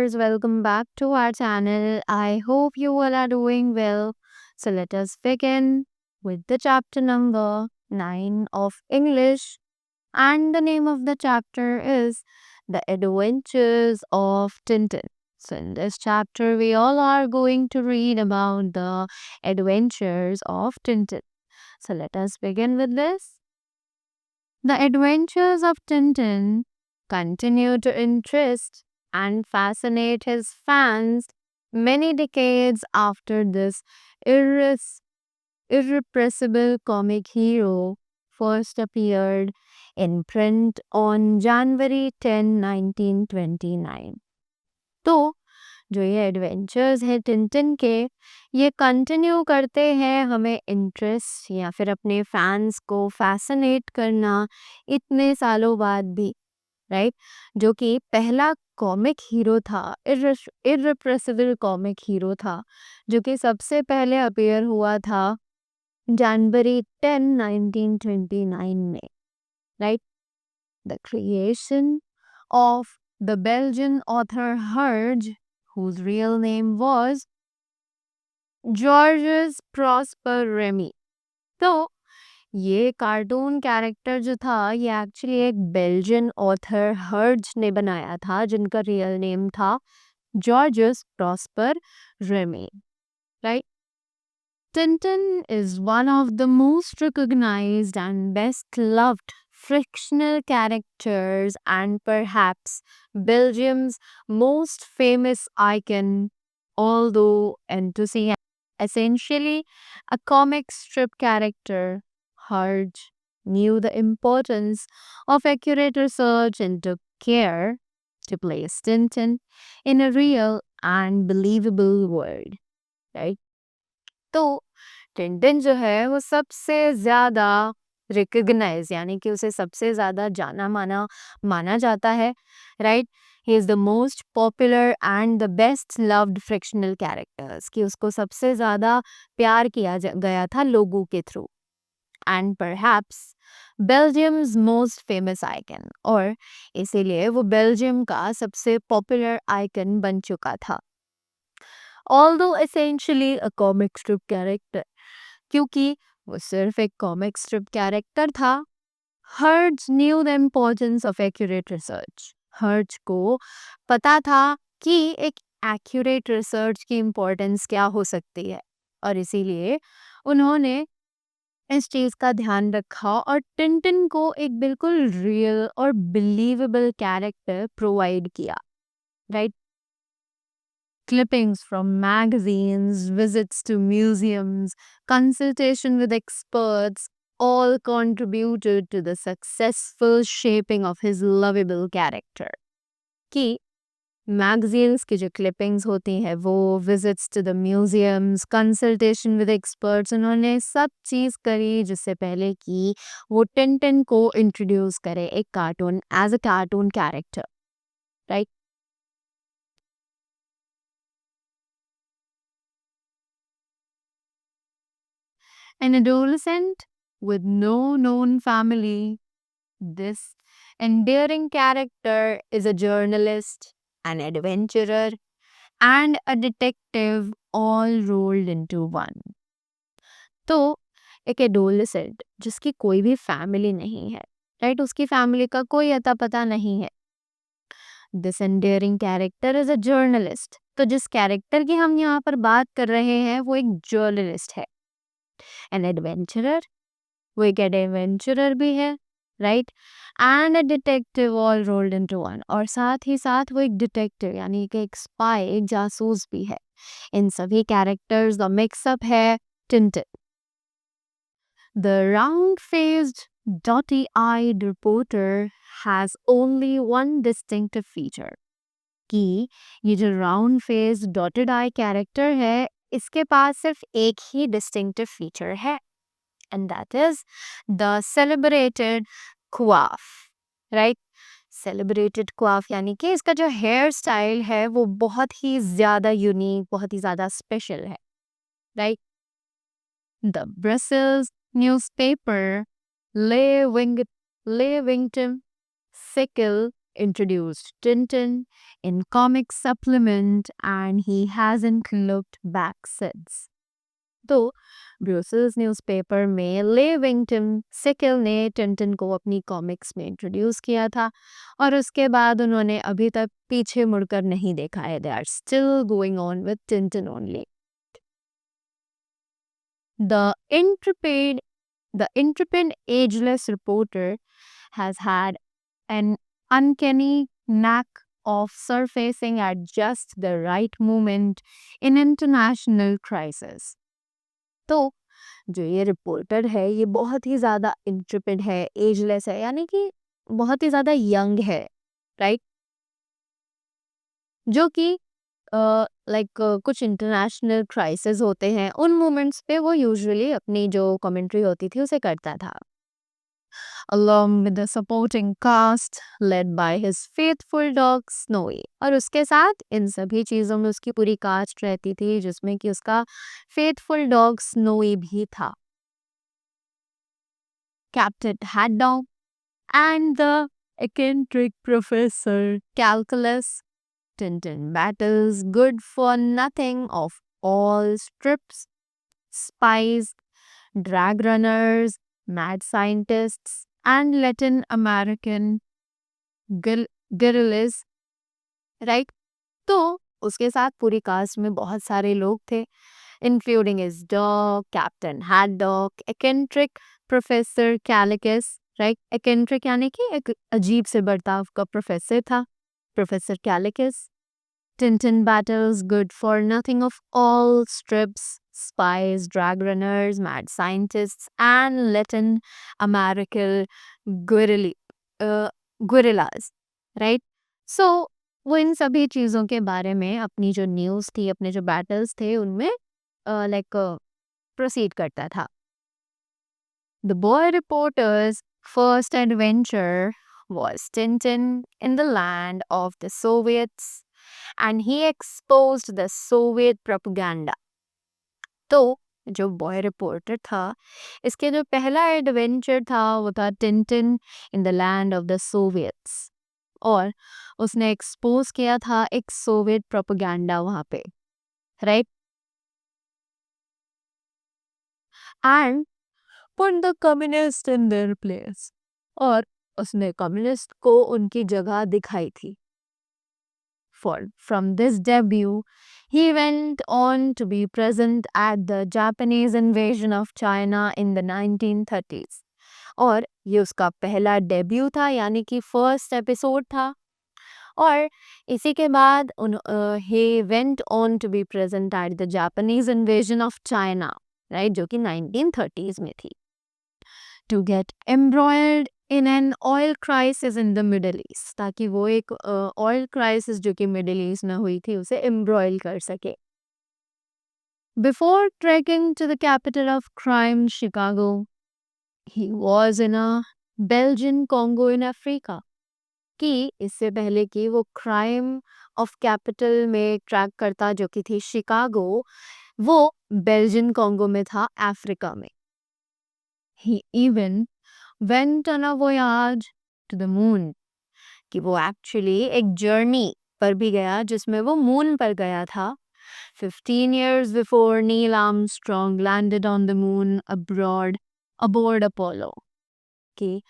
viewers, welcome back to our channel. I hope you all are doing well. So let us begin with the chapter number 9 of English. And the name of the chapter is The Adventures of Tintin. So in this chapter, we all are going to read about the adventures of Tintin. So let us begin with this. The adventures of Tintin continue to interest and fascinate his fans many decades after this irrepressible comic hero first appeared in print on January 10, 1929. तो जो ये adventures हैं Tintin के, ये continue करते हैं हमें interest या फिर अपने फैंस को फैसिनेट करना इतने सालों बाद भी, राइट? जो कि पहला कॉमिक हीरो था, इर्रेप्रेसिबल कॉमिक हीरो था, जो कि सबसे पहले अपीयर हुआ था January 10, 1929 में, right? The creation of the Belgian author Herge, whose real name was Georges Prosper Remy. तो ये कार्टून कैरेक्टर जो था ये एक्चुअली एक बेल्जियन ऑथर हर्ज ने बनाया था जिनका रियल नेम था Georges Prosper Remi, right? Tintin is one of the most recognized and best loved fictional characters and perhaps Belgium's most famous icon, although enthusiastic. Essentially, a comic strip character, Hurge knew the importance of accurate research and took care to place Tintin in a real and believable world, right? तो Tintin जो है वो सबसे ज़्यादा recognise यानी कि उसे सबसे ज़्यादा जाना माना माना जाता है, right? He is the most popular and the best loved frictional characters कि उसको सबसे ज़्यादा प्यार किया गया था लोगों के through and perhaps Belgium's most famous icon और इसीलिए वो बेल्जियम का सबसे पॉपुलर आइकन बन चुका था, although essentially a comic strip character. क्योंकि वो सिर्फ एक कॉमिक स्ट्रिप कैरेक्टर था, हर्ज new the importance of accurate research. हर्ज को पता था कि एक एक्यूरेट रिसर्च की इम्पोर्टेंस क्या हो सकती है और इसीलिए उन्होंने इस चीज़ का ध्यान रखा और टिंटिन को एक बिल्कुल रियल और बिलीवेबल कैरेक्टर प्रोवाइड किया, right? Clippings from magazines, visits to museums, consultation with experts all contributed to the successful shaping of his lovable character. कि magazines की जो clippings होती हैं वो visits to the museums, consultation with experts, उन्होंने सब चीज़ करी जिससे पहले कि वो टिंटिन को introduce करे एक cartoon as a cartoon character, right? An adolescent with no known family, this endearing character is a journalist, an adventurer, and a detective all rolled into one. तो एक एडोलेसेंट जिसकी कोई भी फैमिली नहीं है, राइट? उसकी फैमिली का कोई अता पता नहीं है. This endearing character is a journalist. तो जिस कैरेक्टर की हम यहाँ पर बात कर रहे हैं वो एक जर्नलिस्ट है. एन एडवेंचरर, वो एक एडवेंचरर भी है, right? And a detective all rolled into one. और साथ ही साथ वो एक डिटेक्टिव यानी कि एक स्पाई, एक जासूस भी है. इन सभी कैरेक्टर्स द मिक्सअप है Tintin. The round faced dotty-eyed reporter has only one distinctive feature कि ये जो round face dotted eye character है इसके पास सिर्फ एक ही डिस्टिंक्टिव फीचर है and that is the celebrated quaff, right? Celebrated quaff यानी कि इसका जो हेयर स्टाइल है वो बहुत ही ज़्यादा यूनिक, बहुत ही ज़्यादा स्पेशल है, right? The Brussels newspaper Leeuwington Sickle introduced Tintin in comic supplement and he hasn't looked back since. तो ब्रूसेल्स न्यूज़पेपर में ले विंगटन सिकल ने टिंटन को अपनी कॉमिक्स में इंट्रोड्यूस किया था और उसके बाद उन्होंने अभी तक पीछे मुड़कर नहीं देखा है. They are still going on with Tintin only. The intrepid, the intrepid ageless reporter has had an uncanny knack of surfacing at just the right moment in international crisis. तो जो ये रिपोर्टर है ये बहुत ही ज़्यादा इंट्रिपिड है, एजलेस है, यानी कि बहुत ही ज़्यादा यंग है, राइट? जो कि लाइक कुछ इंटरनेशनल क्राइसिस होते हैं उन मोमेंट्स पे वो यूजुअली अपनी जो कमेंट्री होती थी उसे करता था. along with the supporting cast led by his faithful dog Snowy. और उसके साथ इन सभी चीज़ों में उसकी पूरी कास्ट रहती थी जिसमें कि उसका faithful dog Snowy भी था. Captain Haddock and the eccentric Professor Calculus. Tintin battles good for nothing of all strips, spies, drag runners, mad scientists, and Latin American guerrillas, right? तो उसके साथ पूरी कास्ट में बहुत सारे लोग थे, including his dog, Captain Haddock, eccentric Professor Calicus, right? Eccentric यानी कि एक अजीब से बर्ताव का प्रोफेसर था, Professor Calicus. Tintin battles good for nothing of all strips, spies, drag runners, mad scientists, and Latin American guerrillas, right? So वो इन सभी चीज़ों के बारे में अपनी जो न्यूज़ थी, अपने जो बैटल्स थे उनमें लाइक प्रोसीड करता था. The boy reporter's first adventure was Tintin in the land of the Soviets and he exposed the Soviet propaganda. तो जो बॉय रिपोर्टर था इसके जो पहला एडवेंचर था वो था Tintin in the land of the Soviets और उसने एक्सपोज किया था एक सोवियत प्रोपेगेंडा वहाँ पे, right? And put the communist in their place और उसने कम्युनिस्ट को उनकी जगह दिखाई थी. From this debut, he went on to be present at the Japanese invasion of China in the 1930s. और ये उसका पहला डेब्यू था यानी कि फर्स्ट एपिसोड था और इसी के बाद he went on to be present at the Japanese invasion of China, right, जो कि 1930s में थी. To get embroiled in an oil crisis in the Middle East, ताकि वो एक oil crisis जो कि Middle East में हुई थी उसे embroil कर सके. Before trekking to the capital of crime, Chicago, he was in a Belgian Congo in Africa. कि इससे पहले कि वो क्राइम ऑफ कैपिटल में ट्रैक करता जो कि थी शिकागो, वो बेल्जियन कॉन्गो में था अफ्रीका में. He even went on a voyage to the moon. कि वो एक्चुअली एक जर्नी पर भी गया जिसमें वो मून पर गया था. 15 years before Neil Armstrong landed on the moon aboard Apollo. कि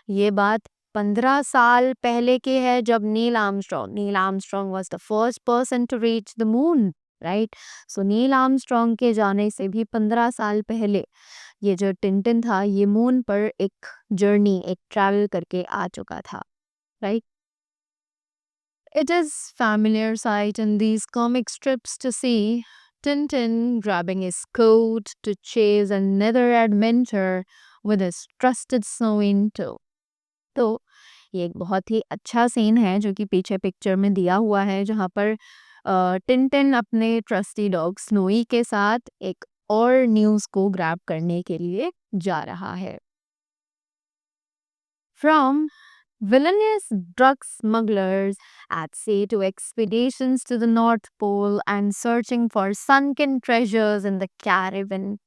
ये बात 15 साल पहले की है जब Neil Armstrong was the first person to reach the moon, right? So Neil Armstrong के जाने से भी 15 साल पहले ये जो टिंटिन था ये मून पर एक जर्नी, एक ट्रैवल करके आ चुका था, right? It is familiar sight in these comic strips to see Tintin grabbing his coat to chase another adventure with his trusted snowy toe. तो ये एक बहुत ही अच्छा सीन है जो कि पीछे पिक्चर में दिया हुआ है जहाँ पर टिंटिन अपने ट्रस्टी डॉग स्नोई के साथ एक और न्यूज़ को ग्रैब करने के लिए जा रहा है. From villainous drug smugglers at sea to expeditions to the North Pole and searching for sunken treasures in the Caribbean,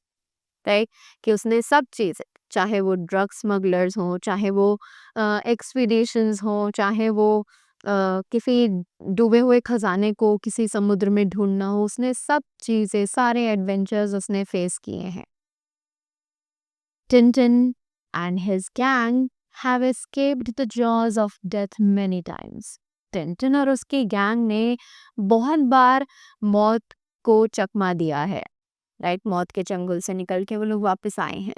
right? कि उसने सब चीज़ें चाहे वो ड्रग स्मगलर्स हों, चाहे वो एक्सपीडिशंस हों, चाहे वो किसी डूबे हुए खजाने को किसी समुद्र में ढूंढना हो, उसने सब चीज़ें, सारे एडवेंचर्स उसने फेस किए हैं. Tintin and his gang have escaped the jaws of death many times. Tintern और उसकी गैंग ने बहुत बार मौत को चकमा दिया है. राइट, मौत के चंगुल से निकल के वो लोग वापस आए हैं.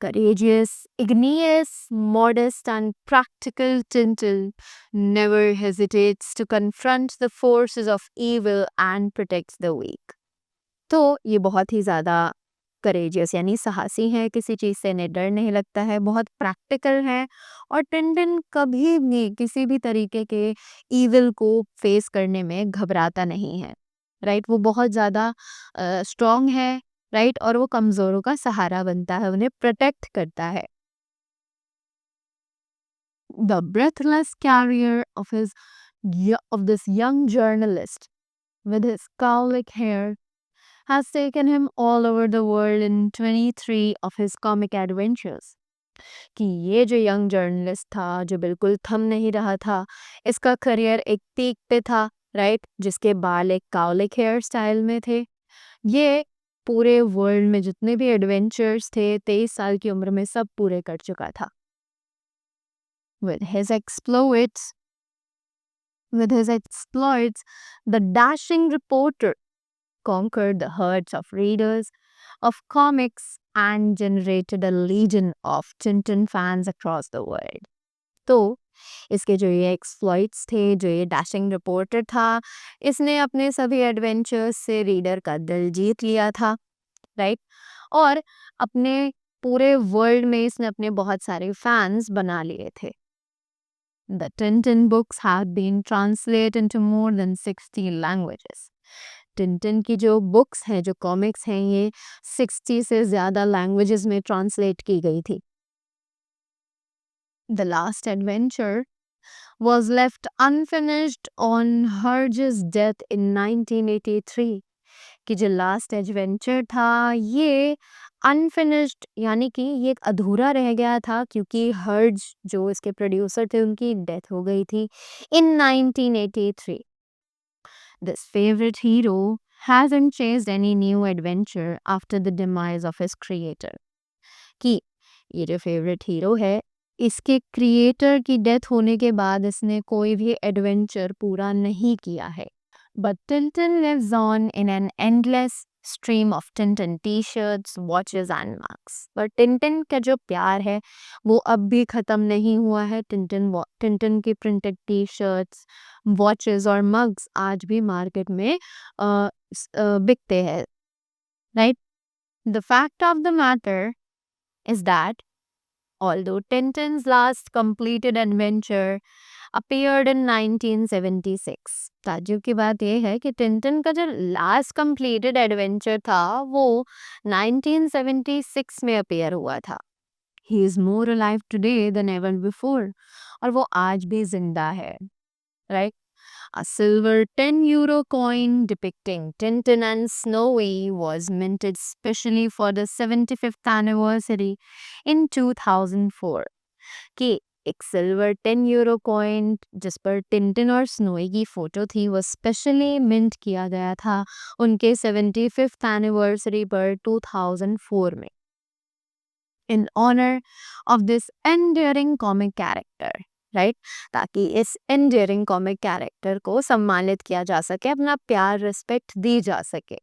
Courageous, igneous, modest, and practical Tintin never hesitates to confront the forces of evil and protect the weak. तो ये बहुत ही ज़्यादा करेजियस यानी साहसी है, किसी चीज़ से इन्हें डर नहीं लगता है, बहुत प्रैक्टिकल है और टिंटिन कभी भी किसी भी तरीके के ईविल को फेस करने में घबराता नहीं है. राइट, वो बहुत ज़्यादा स्ट्रॉन्ग है. राइट, और वो कमज़ोरों का सहारा बनता है, उन्हें प्रोटेक्ट करता है. The breathless career of this young journalist with his cowlick hair has taken him all over the world in 23 of his comic adventures. कि ये जो यंग जर्नलिस्ट था, जो बिल्कुल थम नहीं रहा था, इसका करियर एक पीक पे था. राइट, जिसके बाल एक काउलिक हेयर स्टाइल में थे. ये पूरे वर्ल्ड में जितने भी एडवेंचर्स थे 23 साल की उम्र में सब पूरे कर चुका था. With his exploits, with his exploits, the dashing reporter conquered the hearts of readers of comics and generated a legion of Tintin fans across the world. तो इसके जो ये एक्सप्लॉइट्स थे, जो ये डैशिंग रिपोर्टर था, इसने अपने सभी एडवेंचर्स से रीडर का दिल जीत लिया था. राइट, और अपने पूरे वर्ल्ड में इसने अपने बहुत सारे फैंस बना लिए थे. The Tintin books have been translated into more than 60 languages. Tintin की जो बुक्स हैं, जो कॉमिक्स हैं, ये 60 से ज़्यादा लैंग्वेजेस में ट्रांसलेट की गई थी. The last adventure was left unfinished on Hurge's death in 1983. कि जो लास्ट एडवेंचर था ये अनफिनिश्ड यानी कि ये एक अधूरा रह गया था क्योंकि हर्ज जो इसके प्रोड्यूसर थे उनकी डेथ हो गई थी इन 1983. This favorite hero hasn't chased any new adventure after the demise of his creator. कि ये जो फेवरेट हीरो है इसके क्रिएटर की डेथ होने के बाद इसने कोई भी एडवेंचर पूरा नहीं किया है. But Tintin lives on in an endless stream of Tintin t-shirts, watches and mugs. पर टिंटिन का जो प्यार है वो अब भी ख़त्म नहीं हुआ है. टिंटिन की प्रिंटेड टी शर्ट्स, वॉचेस और मग्स आज भी मार्केट में बिकते हैं. Right, the fact of the matter is that although Tintin's last completed adventure appeared in 1976, ताज्जुब की बात यह है कि टिंटिन का जो लास्ट कंप्लीटेड एडवेंचर था वो 1976 में अपीयर हुआ था. He is more alive today than ever before. और वो आज भी जिंदा है. Right? A silver 10 euro coin depicting Tintin and Snowy was minted specially for the 75th anniversary in 2004. कि एक सिल्वर 10 यूरो कॉइन जिस पर टिंटिन और स्नोई की फोटो थी वो स्पेशली मिंट किया गया था उनके 75th एनिवर्सरी पर 2004 में in honor of this enduring comic character. Right, ताकि इस एंडियरिंग कॉमिक कैरेक्टर को सम्मानित किया जा सके, अपना प्यार रिस्पेक्ट दी जा सके.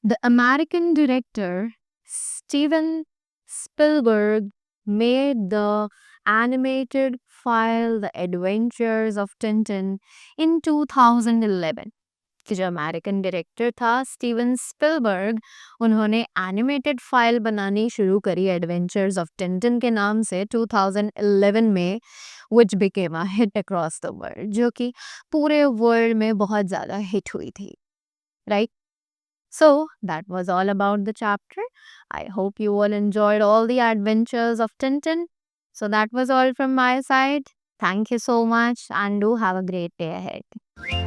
The American director Steven Spielberg made the animated file The Adventures of Tintin in 2011. कि जो अमेरिकन डायरेक्टर था स्टीवन स्पिलबर्ग, उन्होंने एनिमेटेड फाइल बनानी शुरू करी एडवेंचर्स ऑफ टिंटिन के नाम से 2011 में, which became a hit across the world, जो कि पूरे वर्ल्ड में बहुत ज़्यादा हिट हुई थी. Right, so that was all about the chapter. I hope you all enjoyed all the adventures of Tintin. So that was all from my side. Thank you so much and do have a great day ahead.